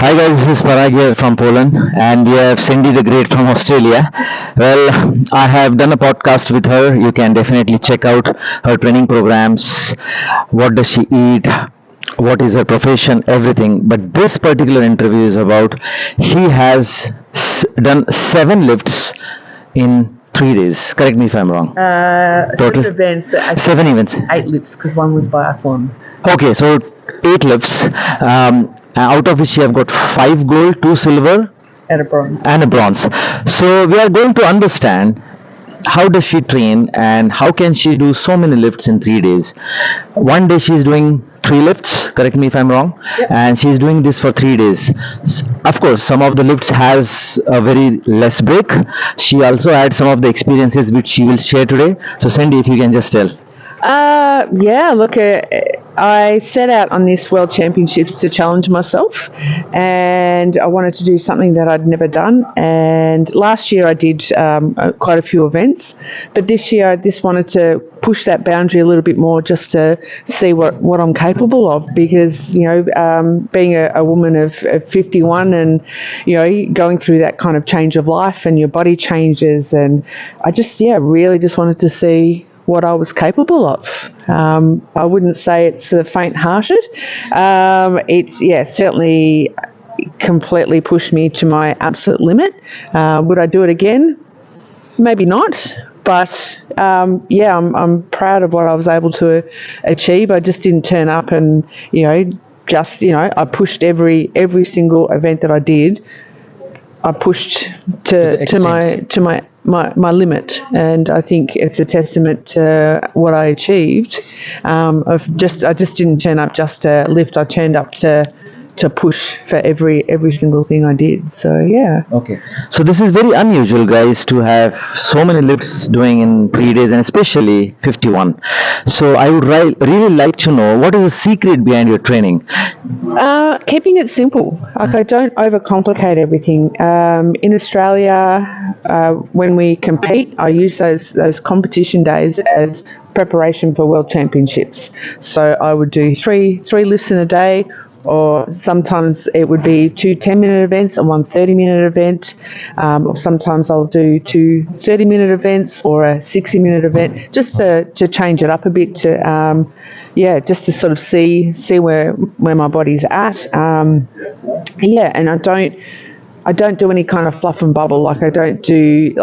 Hi guys, this is Parag here from Poland, and we have Cindy the Great from Australia. Well, I have done a podcast with her. You can definitely check out her training programs. What does she eat? What is her profession? Everything. But this particular interview is about she has done 7 lifts in 3 days. Correct me if I'm wrong. Total Total events, but I 7 events. 8 lifts because one was biathlon. Okay, so 8 lifts. Out of which you have got 5 gold, 2 silver, And a bronze. and a bronze. So we are going to understand how does she train and how can she do so many lifts in 3 days. One day she is doing 3 lifts. Correct me if I'm wrong. Yep. And she is doing this for 3 days. Of course, some of the lifts has a very less break. She also had some of the experiences which she will share today. So Cindy, if you can just tell. I set out on this World Championships to challenge myself, and I wanted to do something that I'd never done. And last year I did quite a few events, but this year I just wanted to push that boundary a little bit more, just to see what I'm capable of. Because being a woman of 51, and going through that kind of change of life, and your body changes, and I just really just wanted to see what I was capable of. I wouldn't say it's for the faint-hearted. It's certainly completely pushed me to my absolute limit. Would I do it again? Maybe not. But I'm proud of what I was able to achieve. I just didn't turn up and I pushed every single event that I did. I pushed to my limit, and I think it's a testament to what I achieved. I just didn't turn up just to lift. I turned up to push for every single thing I did. So yeah. Okay. So this is very unusual, guys, to have so many lifts doing in 3 days, and especially 51. So I would really like to know what is the secret behind your training. Keeping it simple. Like, I don't overcomplicate everything. In Australia, when we compete, I use those competition days as preparation for World Championships. So I would do three lifts in a day, or sometimes it would be 2 10-minute events and one 30-minute event, or sometimes I'll do 2 30-minute events or a 60-minute event, just to change it up a bit, just to sort of see where my body's at. And I don't do any kind of fluff and bubble. Like, I don't do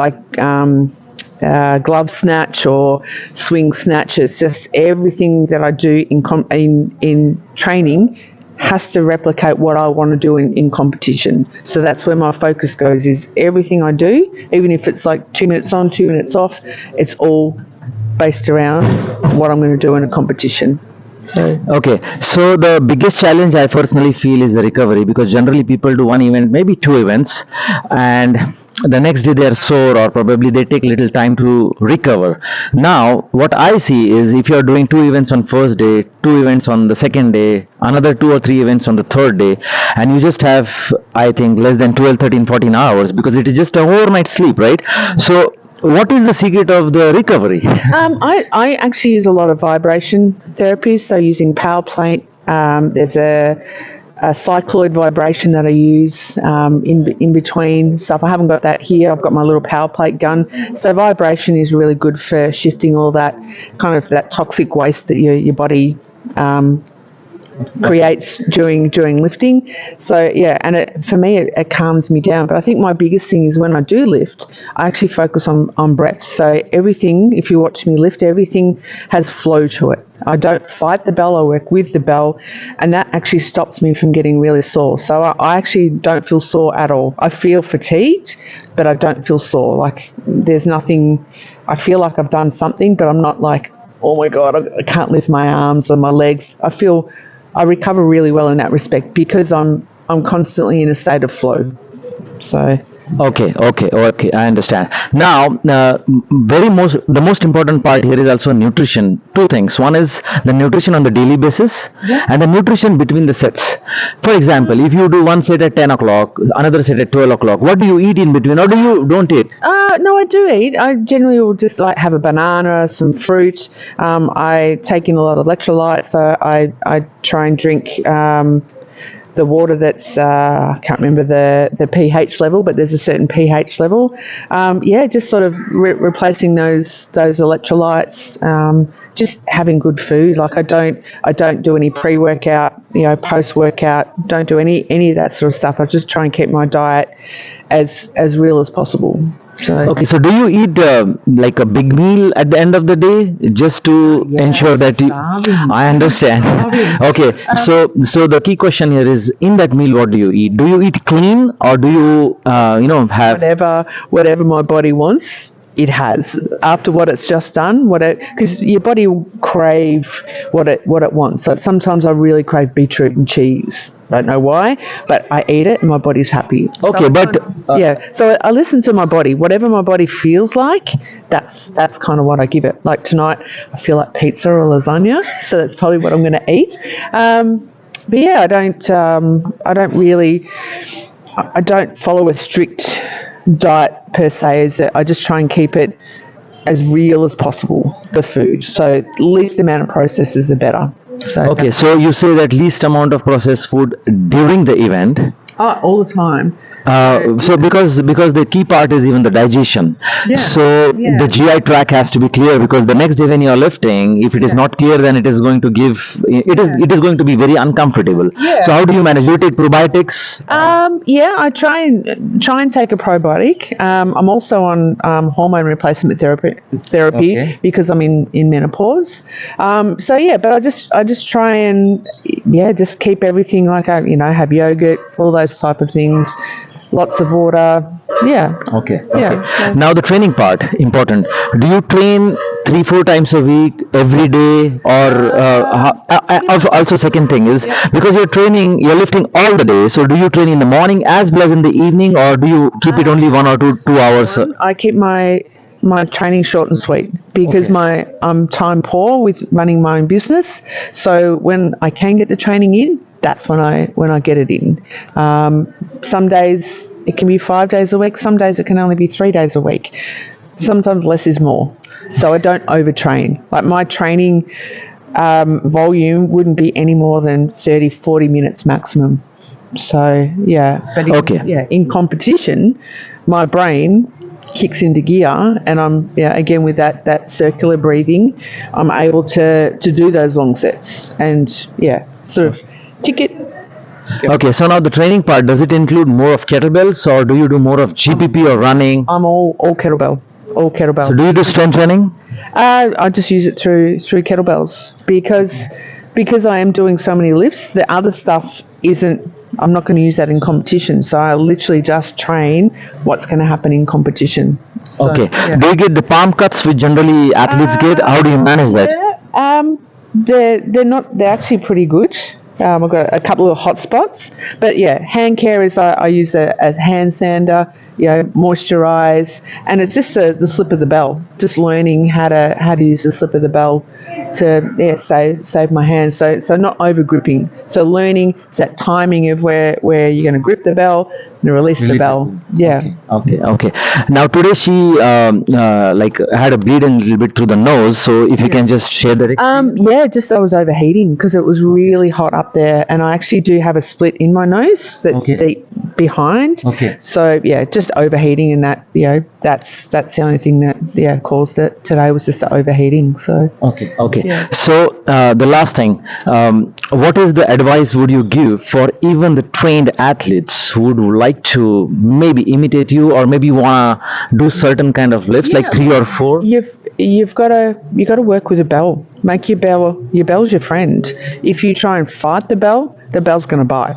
glove snatch or swing snatch. It's just everything that I do in training has to replicate what I want to do in competition. So that's where my focus goes, is everything I do, even if it's like 2 minutes on, 2 minutes off, it's all based around what I'm going to do in a competition. Okay, so the biggest challenge I personally feel is the recovery, because generally people do one event, maybe 2 events, and the next day they are sore, or probably they take little time to recover. Now, what I see is if you are doing 2 events on first day, 2 events on the second day, another 2 or 3 events on the third day, and you just have, I think, less than 12, 13, 14 hours, because it is just an overnight sleep, right? So what is the secret of the recovery? I actually use a lot of vibration therapy, so using power plate. There's a cycloid vibration that I use in between stuff. I haven't got that here. I've got my little power plate gun. So vibration is really good for shifting all that kind of that toxic waste that your body creates during lifting. So yeah, and for me it calms me down. But I think my biggest thing is when I do lift, I actually focus on breath. So everything, if you watch me lift, everything has flow to it. I don't fight the bell, I work with the bell, and that actually stops me from getting really sore. So I actually don't feel sore at all. I feel fatigued, but I don't feel sore. Like, there's nothing, I feel like I've done something, but I'm not like, oh my God, I can't lift my arms or my legs. I recover really well in that respect, because I'm constantly in a state of flow. So Okay, I understand. Now, the most important part here is also nutrition. Two things. One is the nutrition on the daily basis, and the nutrition between the sets. For example, if you do one set at 10 o'clock, another set at 12 o'clock, what do you eat in between, or do you don't eat? No, I do eat. I generally will just like have a banana, some fruit. I take in a lot of electrolytes, so I try and drink the water that's I can't remember the pH level, but there's a certain pH level. Just sort of replacing those electrolytes. Just having good food. Like I don't do any pre-workout, post workout. Don't do any of that sort of stuff. I just try and keep my diet as real as possible. So, Okay, so do you eat like a big meal at the end of the day just to ensure that you? starving. I understand. Starving. Okay, so the key question here is, in that meal, what do you eat? Do you eat clean, or do you have? Whatever my body wants, it has. After what it's just done, because your body will crave what it wants. So sometimes I really crave beetroot and cheese. I don't know why, but I eat it and my body's happy. Okay, but So I listen to my body. Whatever my body feels like, that's kind of what I give it. Like tonight, I feel like pizza or lasagna, so that's probably what I'm going to eat. But yeah, I don't follow a strict diet per se. Is that I just try and keep it as real as possible, the food. So least amount of processors are better. So okay, so you say that least amount of processed food during the event. all the time. So because the key part is even the digestion. So the GI tract has to be clear, because the next day when you are lifting, if it is not clear, then it is going to it is going to be very uncomfortable. So how do you manage? Do you take probiotics? I try and take a probiotic. I'm also on hormone replacement therapy because I'm in menopause. But I just try and just keep everything like have yogurt, all those type of things. Lots of water. Yeah. Okay. Yeah. Now the training part, important. Do you train 3-4 times a week, every day, or also second thing is, because you're lifting all the day. So do you train in the morning as well as in the evening, or do you keep it only 1 or 2 hours? I keep my training short and sweet because I'm time poor with running my own business. So when I can get the training in, that's when I get it in. Some days it can be 5 days a week. Some days it can only be 3 days a week. Sometimes less is more. So I don't overtrain. Like my training volume wouldn't be any more than 30-40 minutes maximum. So but in competition, my brain kicks into gear, and I'm again with that circular breathing, I'm able to do those long sets and sort of tick it. Okay, so now the training part, does it include more of kettlebells, or do you do more of GPP or running? I'm all kettlebell. So do you do strength training? I just use it through kettlebells because I am doing so many lifts. The other stuff isn't. I'm not going to use that in competition. So I literally just train what's going to happen in competition. So, okay. Do you get the palm cuts which generally athletes get? How do you manage that? They're not. They're actually pretty good. I've got a couple of hot spots, but hand care is I use a hand sander, moisturize, and it's just the slip of the bell. Just learning how to use the slip of the bell to save my hands. So not over gripping. So learning that timing of where you're going to grip the bell and release the bell. Yeah. Okay. Now today she had a bleed a little bit through the nose. So if you can just share that. Just I was overheating because it was really hot up there, and I actually do have a split in my nose that's deep behind. Okay. So just overheating, and that's the only thing that caused it today was just the overheating. So. Okay. Yeah. So the last thing, what is the advice would you give for even the trained athletes who would like to maybe imitate you, or maybe want to do certain kind of lifts like 3 or 4? You've got to work with a bell. Make your bell's your friend. If you try and fight the bell's going to bite.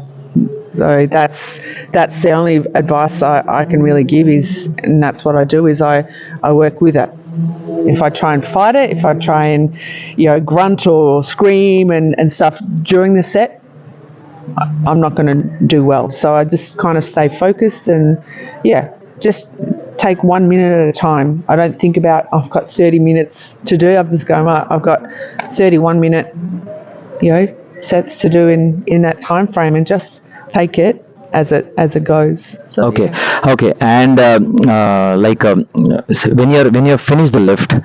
So that's the only advice I can really give and that's what I do is I work with it. If I try and fight it, if I try and grunt or scream and stuff during the set, I'm not going to do well. So I just kind of stay focused and just take 1 minute at a time. I don't think about I've got 30 minutes to do. I'm just going, I've got 31 minute sets to do in that time frame, and just take it as it goes. So, okay. And so when you're finished the lift,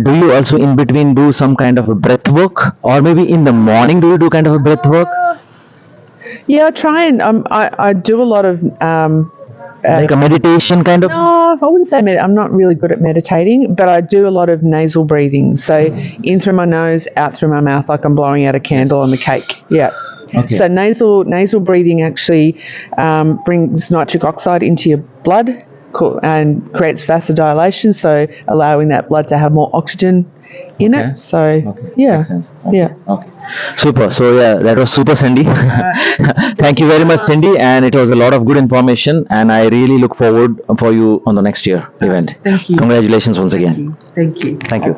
do you also in between do some kind of a breath work, or maybe in the morning do you do kind of a breath work? Yeah, I try and I do a lot of Like a meditation kind of? no, I wouldn't say I'm not really good at meditating, but I do a lot of nasal breathing. So in through my nose, out through my mouth, like I'm blowing out a candle on the cake. Yeah. Okay. So nasal breathing actually brings nitric oxide into your blood and creates vasodilation, so allowing that blood to have more oxygen in Okay. it. So Okay. yeah, Makes sense. Okay. yeah. Okay. Super. So yeah, that was super, Cindy. Thank you very much, Cindy, and it was a lot of good information. And I really look forward for you on the next year event. Thank you. Congratulations once again. Thank you. Thank you.